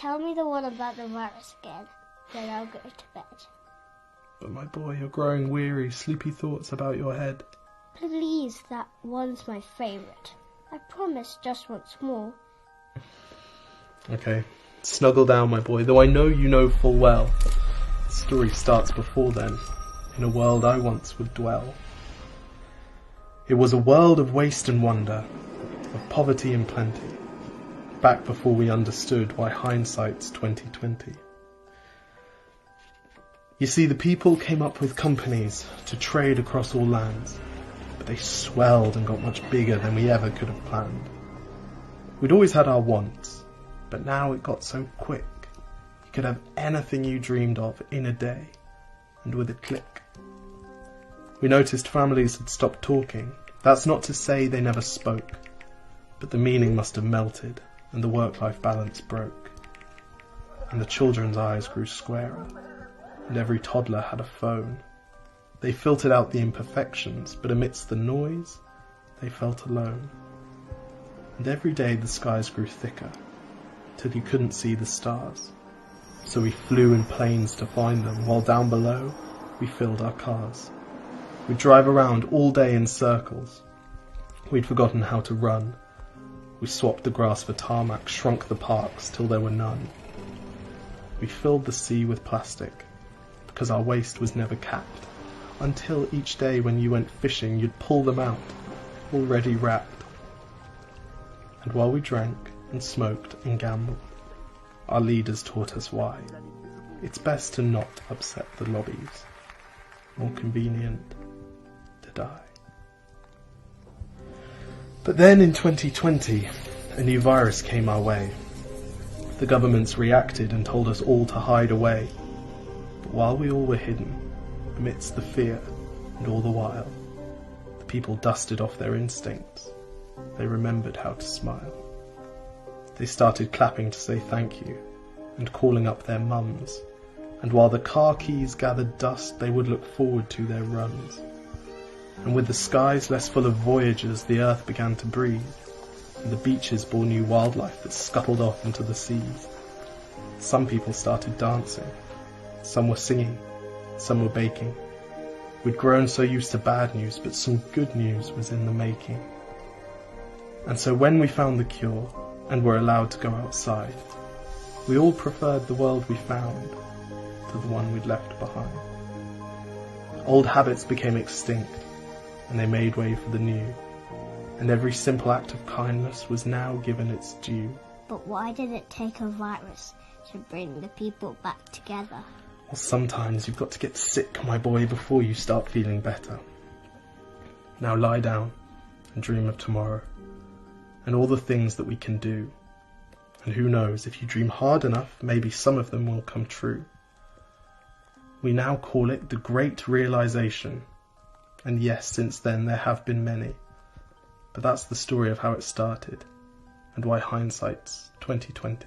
Tell me the one about the virus again, then I'll go to bed. But my boy, you're growing weary, sleepy thoughts about your head. Please, that one's my favourite. I promise just once more. Okay, snuggle down, my boy, though I know you know full well. The story starts before then, in a world I once would dwell. It was a world of waste and wonder, of poverty and plenty, back before we understood why hindsight's 2020. You see, the people came up with companies to trade across all lands, but they swelled and got much bigger than we ever could have planned. We'd always had our wants, but now it got so quick. You could have anything you dreamed of in a day, and with a click. We noticed families had stopped talking. That's not to say they never spoke, but the meaning must have melted, and the work-life balance broke. And the children's eyes grew squarer, and every toddler had a phone. They filtered out the imperfections, but amidst the noise, they felt alone. And every day the skies grew thicker, till you couldn't see the stars. So we flew in planes to find them, while down below we filled our cars. We'd drive around all day in circles. We'd forgotten how to run. We swapped the grass for tarmac, shrunk the parks till there were none. We filled the sea with plastic, because our waste was never capped, until each day when you went fishing you'd pull them out, already wrapped. And while we drank and smoked and gambled, our leaders taught us why. It's best to not upset the lobbies. More convenient to die. But then in 2020, a new virus came our way. The governments reacted and told us all to hide away. But while we all were hidden, amidst the fear and all the while, the people dusted off their instincts. They remembered how to smile. They started clapping to say thank you and calling up their mums. And while the car keys gathered dust, they would look forward to their runs. And with the skies less full of voyagers, the earth began to breathe, and the beaches bore new wildlife that scuttled off into the seas. Some people started dancing, some were singing, some were baking. We'd grown so used to bad news, but some good news was in the making. And so when we found the cure, and were allowed to go outside, we all preferred the world we found to the one we'd left behind. Old habits became extinct, and they made way for the new, and every simple act of kindness was now given its due. But why did it take a virus to bring the people back together? Well, sometimes you've got to get sick, my boy, before you start feeling better. Now lie down and dream of tomorrow, and all the things that we can do. And who knows, if you dream hard enough, maybe some of them will come true. We now call it the Great Realization. And yes, since then there have been many. But that's the story of how it started, and why hindsight's 2020.